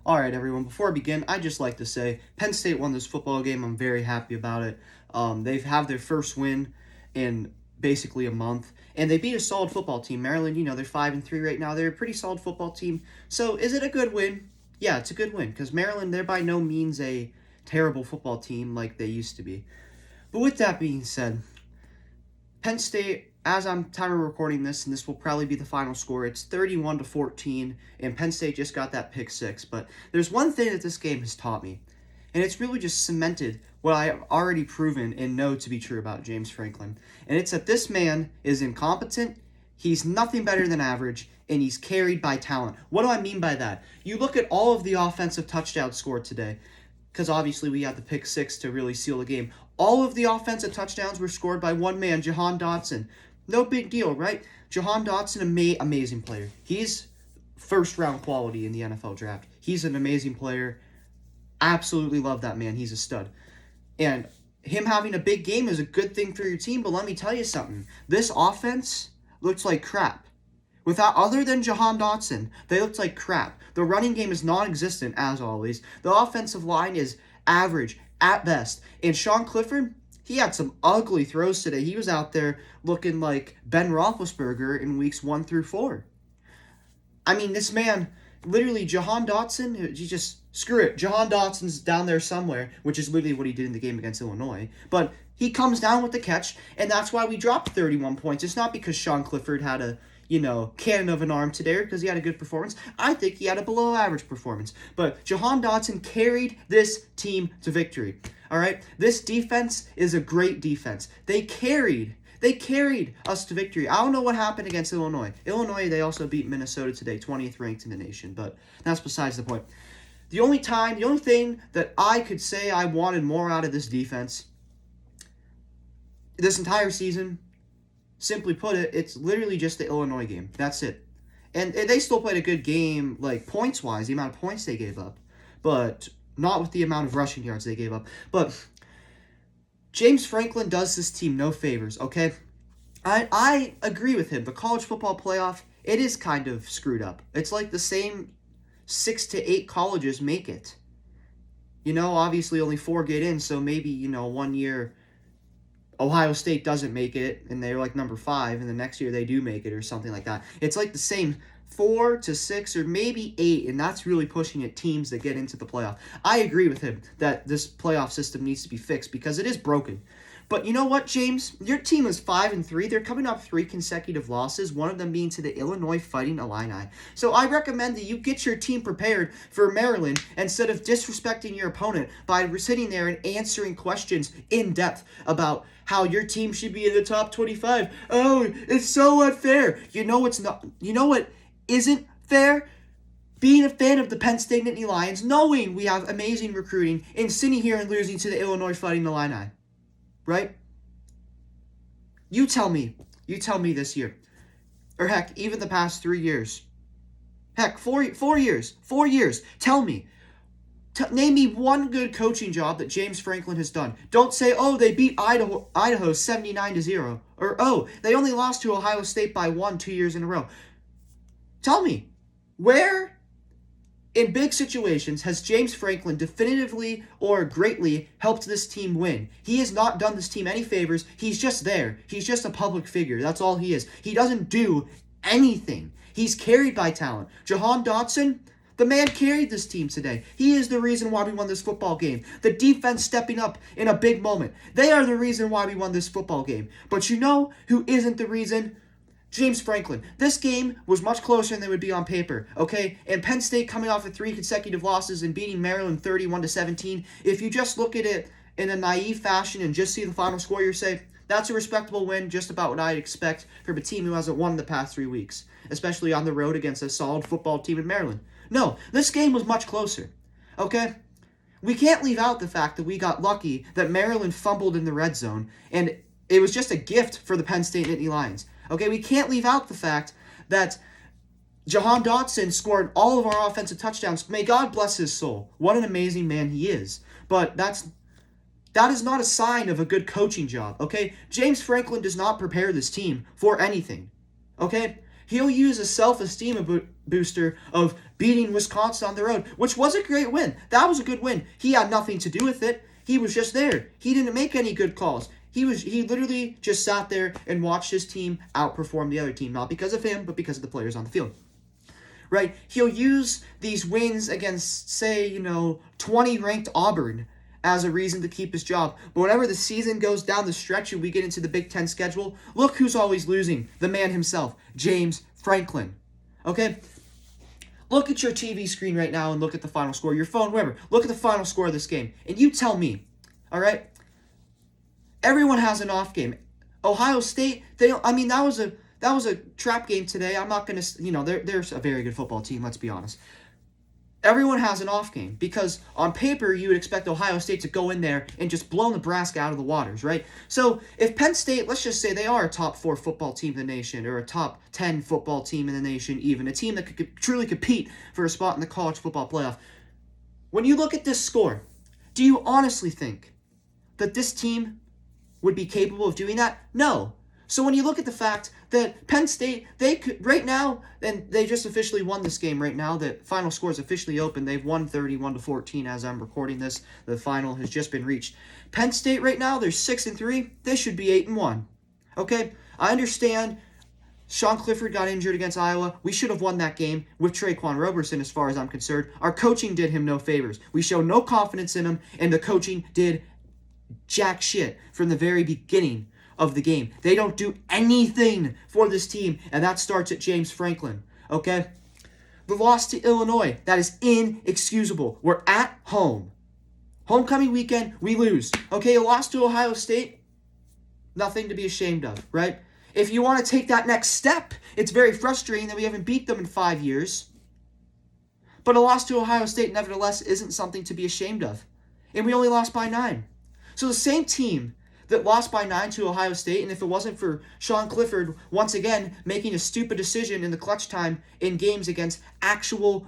All right, everyone, before I begin, I'd just like to say Penn State won this football game. I'm very happy about it. They've had their first win in basically a month, and they beat a solid football team. Maryland, they're 5-3 right now. They're a pretty solid football team. So is it a good win? Yeah, it's a good win because Maryland, they're by no means a terrible football team like they used to be. But with that being said, Penn State, as I'm time of recording this, and this will probably be the final score, it's 31-14, and Penn State just got that pick six. But there's one thing that this game has taught me, and it's really just cemented what I have already proven and know to be true about James Franklin. And it's that this man is incompetent, he's nothing better than average, and he's carried by talent. What do I mean by that? You look at all of the offensive touchdowns scored today, because obviously we had the pick six to really seal the game. All of the offensive touchdowns were scored by one man, Jahan Dotson. No big deal, right? Jahan Dotson, amazing player. He's first-round quality in the NFL draft. He's an amazing player. Absolutely love that man. He's a stud. And him having a big game is a good thing for your team, but let me tell you something. This offense looks like crap. Other than Jahan Dotson, they looked like crap. The running game is non-existent, as always. The offensive line is average, at best. And Sean Clifford, he had some ugly throws today. He was out there looking like Ben Roethlisberger in weeks 1 through 4. I mean, this man, literally, Jahan Dotson, he just, screw it. Jahan Dotson's down there somewhere, which is literally what he did in the game against Illinois. But he comes down with the catch, and that's why we dropped 31 points. It's not because Sean Clifford had a cannon of an arm today because he had a good performance. I think he had a below average performance. But Jahan Dotson carried this team to victory. All right? This defense is a great defense. They carried us to victory. I don't know what happened against Illinois. Illinois, they also beat Minnesota today, 20th ranked in the nation, but that's besides the point. The only thing that I could say I wanted more out of this defense this entire season, simply put it, it's literally just the Illinois game. That's it. And they still played a good game, like, points-wise, the amount of points they gave up. But not with the amount of rushing yards they gave up. But James Franklin does this team no favors, okay? I agree with him. The college football playoff, it is kind of screwed up. It's like the same 6 to 8 colleges make it. Obviously only 4 get in, so maybe, 1 year Ohio State doesn't make it, and they're like number 5, and the next year they do make it or something like that. It's like the same 4 to 6 or maybe 8, and that's really pushing at teams that get into the playoff. I agree with him that this playoff system needs to be fixed because it is broken. But you know what, James? Your team is 5-3. They're coming off 3 consecutive losses, one of them being to the Illinois Fighting Illini. So I recommend that you get your team prepared for Maryland instead of disrespecting your opponent by sitting there and answering questions in depth about how your team should be in the top 25. Oh, it's so unfair. You know what's not. You know what isn't fair? Being a fan of the Penn State Nittany Lions, knowing we have amazing recruiting, and sitting here and losing to the Illinois Fighting Illini. Right? You tell me this year. Or heck, even the past 3 years. Heck, 4 years. 4 years. Tell me. Name me one good coaching job that James Franklin has done. Don't say, oh, they beat Idaho 79-0. Or, oh, they only lost to Ohio State by 1 2 years in a row. Tell me, where in big situations has James Franklin definitively or greatly helped this team win? He has not done this team any favors. He's just there. He's just a public figure. That's all he is. He doesn't do anything. He's carried by talent. Jahan Dotson, the man carried this team today. He is the reason why we won this football game. The defense stepping up in a big moment. They are the reason why we won this football game. But you know who isn't the reason? James Franklin. This game was much closer than they would be on paper, okay? And Penn State coming off of 3 consecutive losses and beating Maryland 31-17. If you just look at it in a naive fashion and just see the final score, you say, that's a respectable win, just about what I'd expect from a team who hasn't won the past 3 weeks, especially on the road against a solid football team in Maryland. No, this game was much closer, okay? We can't leave out the fact that we got lucky that Maryland fumbled in the red zone, and it was just a gift for the Penn State Nittany Lions. Okay, we can't leave out the fact that Jahan Dotson scored all of our offensive touchdowns. May God bless his soul. What an amazing man he is. But that is not a sign of a good coaching job, okay? James Franklin does not prepare this team for anything, okay? He'll use a self-esteem booster of beating Wisconsin on the road, which was a great win. That was a good win. He had nothing to do with it. He was just there. He didn't make any good calls. He literally just sat there and watched his team outperform the other team, not because of him, but because of the players on the field. Right? He'll use these wins against, say, 20 ranked Auburn as a reason to keep his job. But whenever the season goes down the stretch and we get into the Big Ten schedule, look who's always losing. The man himself, James Franklin. Okay? Look at your TV screen right now and look at the final score. Your phone, whatever. Look at the final score of this game. And you tell me, all right? Everyone has an off game. Ohio State, that was a trap game today. I'm not going to, they're a very good football team, let's be honest. Everyone has an off game because on paper you would expect Ohio State to go in there and just blow Nebraska out of the waters, right? So if Penn State, let's just say they are a top 4 football team in the nation or a top 10 football team in the nation even, a team that could truly compete for a spot in the college football playoff. When you look at this score, do you honestly think that this team would be capable of doing that? No. So when you look at the fact that Penn State, they could right now, and they just officially won this game right now. The final score is officially open. They've won 31-14 as I'm recording this. The final has just been reached. Penn State right now, they're 6-3. They should be 8-1. Okay? I understand Sean Clifford got injured against Iowa. We should have won that game with Traquan Roberson as far as I'm concerned. Our coaching did him no favors. We showed no confidence in him, and the coaching did jack shit from the very beginning of the game. They don't do anything for this team, and that starts at James Franklin, okay? The loss to Illinois, that is inexcusable. We're at home. Homecoming weekend, we lose. Okay, a loss to Ohio State, nothing to be ashamed of, right? If you want to take that next step, it's very frustrating that we haven't beat them in 5 years. But a loss to Ohio State, nevertheless, isn't something to be ashamed of. And we only lost by 9. So the same team that lost by 9 to Ohio State, and if it wasn't for Sean Clifford once again making a stupid decision in the clutch time in games against actual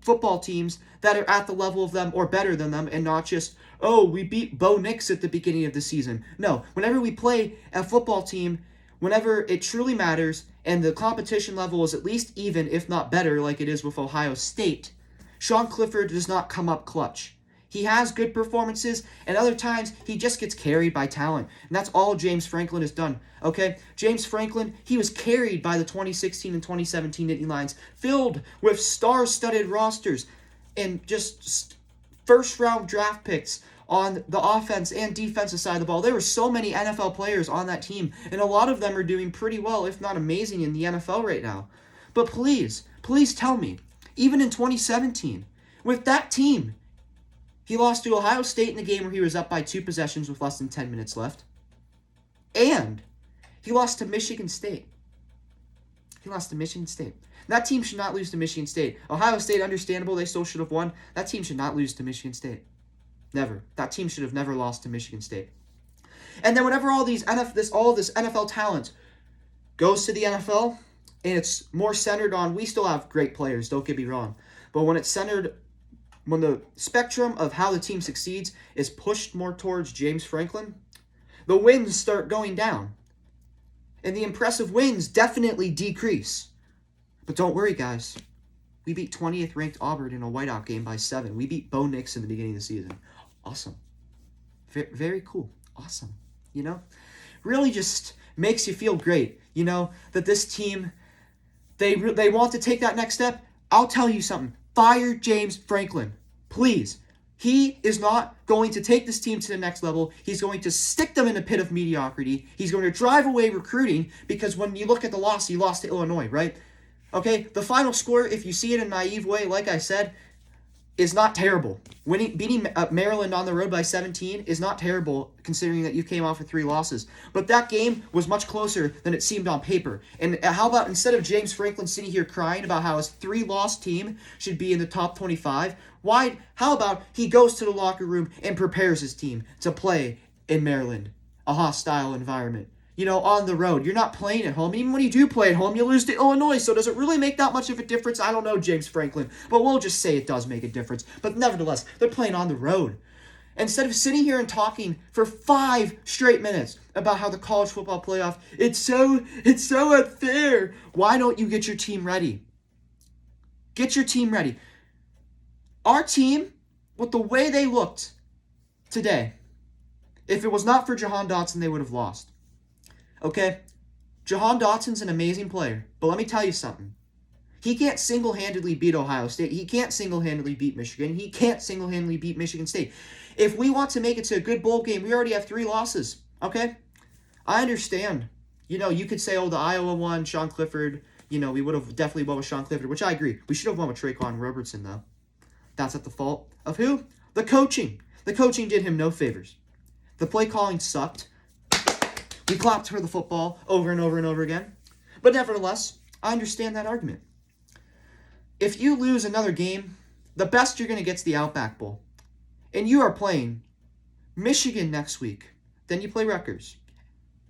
football teams that are at the level of them or better than them, and not just, we beat Bo Nix at the beginning of the season. No, whenever we play a football team, whenever it truly matters, and the competition level is at least even, if not better, like it is with Ohio State, Sean Clifford does not come up clutch. He has good performances, and other times he just gets carried by talent. And that's all James Franklin has done, okay? James Franklin, he was carried by the 2016 and 2017 Nittany Lions, filled with star-studded rosters and just first-round draft picks on the offense and defensive side of the ball. There were so many NFL players on that team, and a lot of them are doing pretty well, if not amazing, in the NFL right now. But please tell me, even in 2017, with that team, he lost to Ohio State in a game where he was up by 2 possessions with less than 10 minutes left. And he lost to Michigan State. That team should not lose to Michigan State. Ohio State, understandable, they still should have won. That team should not lose to Michigan State. Never. That team should have never lost to Michigan State. And then whenever all this NFL talent goes to the NFL, and it's more centered on, we still have great players, don't get me wrong. But when the spectrum of how the team succeeds is pushed more towards James Franklin, the wins start going down. And the impressive wins definitely decrease. But don't worry, guys. We beat 20th ranked Auburn in a whiteout game by 7. We beat Bo Nix in the beginning of the season. Awesome. Very cool. Awesome. Really just makes you feel great. That this team, they want to take that next step. I'll tell you something. Fire James Franklin, please. He is not going to take this team to the next level. He's going to stick them in a pit of mediocrity. He's going to drive away recruiting because when you look at the loss, he lost to Illinois, right? Okay, the final score, if you see it in a naive way, like I said, is not terrible. Beating Maryland on the road by 17 is not terrible considering that you came off with 3 losses. But that game was much closer than it seemed on paper. And how about instead of James Franklin sitting here crying about how his 3-loss team should be in the top 25, how about he goes to the locker room and prepares his team to play in Maryland, a hostile environment? On the road. You're not playing at home. Even when you do play at home, you lose to Illinois. So does it really make that much of a difference? I don't know, James Franklin. But we'll just say it does make a difference. But nevertheless, they're playing on the road. Instead of sitting here and talking for 5 straight minutes about how the college football playoff, it's so unfair. Why don't you get your team ready? Get your team ready. Our team, with the way they looked today, if it was not for Jahan Dotson, they would have lost. Okay? Jahan Dotson's an amazing player, but let me tell you something. He can't single-handedly beat Ohio State. He can't single-handedly beat Michigan. He can't single-handedly beat Michigan State. If we want to make it to a good bowl game, we already have 3 losses. Okay? I understand. You could say, the Iowa one, Sean Clifford, we would have definitely won with Sean Clifford, which I agree. We should have won with Traquan Robertson, though. That's at the fault of who? The coaching. The coaching did him no favors. The play calling sucked. We clapped for the football over and over and over again. But nevertheless, I understand that argument. If you lose another game, the best you're going to get is the Outback Bowl. And you are playing Michigan next week. Then you play Rutgers,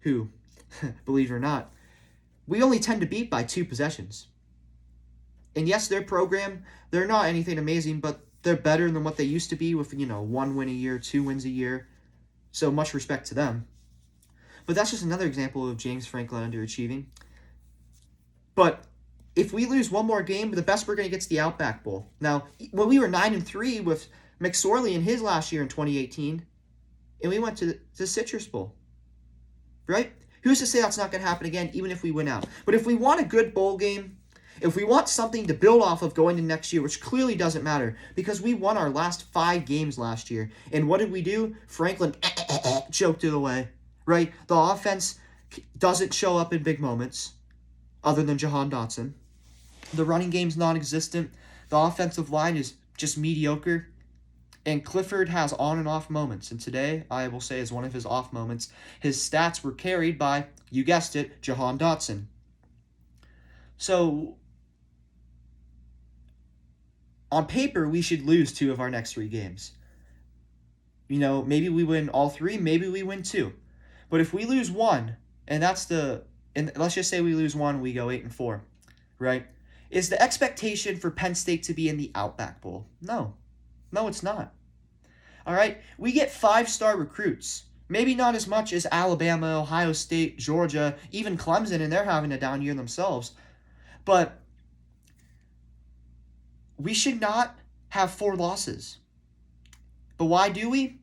who, believe it or not, we only tend to beat by 2 possessions. And yes, their program, they're not anything amazing, but they're better than what they used to be with, 1 win a year, 2 wins a year. So much respect to them. But that's just another example of James Franklin underachieving. But if we lose one more game, the best we're going to get is the Outback Bowl. Now, when we were 9-3 with McSorley in his last year in 2018, and we went to the Citrus Bowl, right? Who's to say that's not going to happen again, even if we win out? But if we want a good bowl game, if we want something to build off of going into next year, which clearly doesn't matter, because we won our last 5 games last year, and what did we do? Franklin choked it away, right? The offense doesn't show up in big moments, other than Jahan Dotson. The running game's non-existent. The offensive line is just mediocre. And Clifford has on and off moments. And today, I will say, is one of his off moments. His stats were carried by, you guessed it, Jahan Dotson. So, on paper, we should lose 2 of our next 3 games. Maybe we win all 3, maybe we win 2. But if we lose 1, and let's just say we lose 1, we go 8-4, right? Is the expectation for Penn State to be in the Outback Bowl? No. No, it's not. All right? We get 5-star recruits. Maybe not as much as Alabama, Ohio State, Georgia, even Clemson, and they're having a down year themselves. But we should not have 4 losses. But why do we?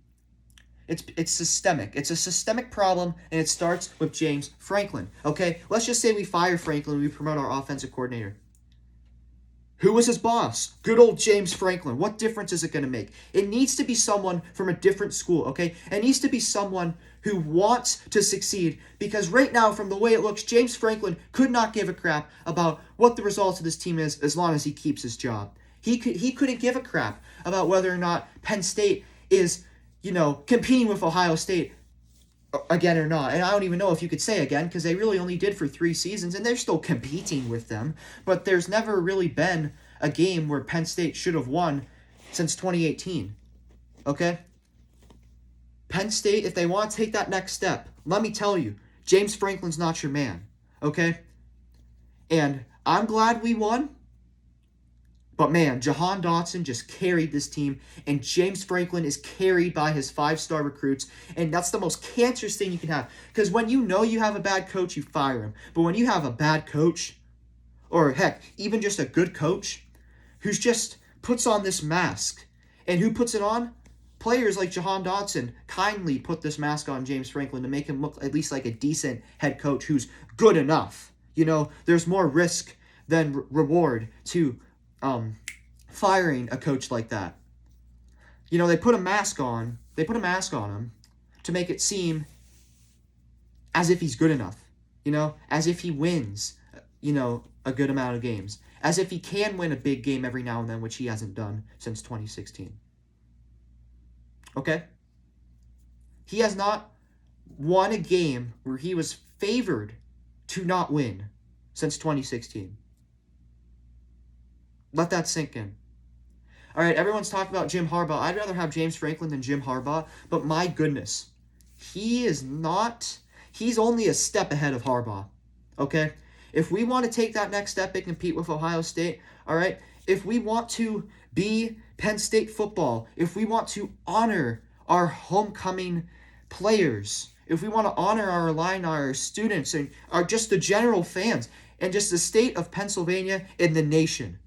It's systemic. It's a systemic problem, and it starts with James Franklin. Okay? Let's just say we fire Franklin and we promote our offensive coordinator. Who was his boss? Good old James Franklin. What difference is it going to make? It needs to be someone from a different school, okay? It needs to be someone who wants to succeed, because right now, from the way it looks, James Franklin could not give a crap about what the results of this team is as long as he keeps his job. He couldn't give a crap about whether or not Penn State is, competing with Ohio State again or not. And I don't even know if you could say again, because they really only did for 3 seasons, and they're still competing with them. But there's never really been a game where Penn State should have won since 2018. Okay? Penn State, if they want to take that next step, let me tell you, James Franklin's not your man. Okay? And I'm glad we won. But man, Jahan Dotson just carried this team, and James Franklin is carried by his 5-star recruits, and that's the most cancerous thing you can have. Because when you know you have a bad coach, you fire him. But when you have a bad coach, or heck, even just a good coach, who's just puts on this mask, and who puts it on? Players like Jahan Dotson kindly put this mask on James Franklin to make him look at least like a decent head coach who's good enough. There's more risk than reward to firing a coach like that. They put a mask on him to make it seem as if he's good enough, as if he wins, a good amount of games, as if he can win a big game every now and then, which he hasn't done since 2016. Okay? He has not won a game where he was favored to not win since 2016. Let that sink in. All right, everyone's talking about Jim Harbaugh. I'd rather have James Franklin than Jim Harbaugh, but my goodness, he's only a step ahead of Harbaugh, okay? If we want to take that next step and compete with Ohio State, all right, if we want to be Penn State football, if we want to honor our homecoming players, if we want to honor our alumni, our students, and our just the general fans, and just the state of Pennsylvania and the nation.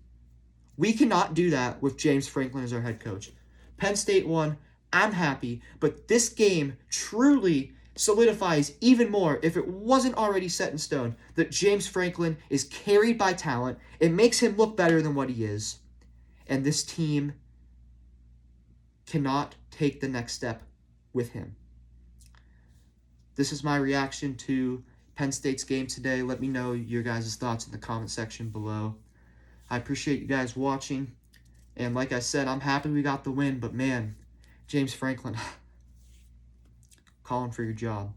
We cannot do that with James Franklin as our head coach. Penn State won. I'm happy, but this game truly solidifies even more, if it wasn't already set in stone, that James Franklin is carried by talent. It makes him look better than what he is. And this team cannot take the next step with him. This is my reaction to Penn State's game today. Let me know your guys' thoughts in the comment section below. I appreciate you guys watching. And like I said, I'm happy we got the win, but man, James Franklin, calling for your job.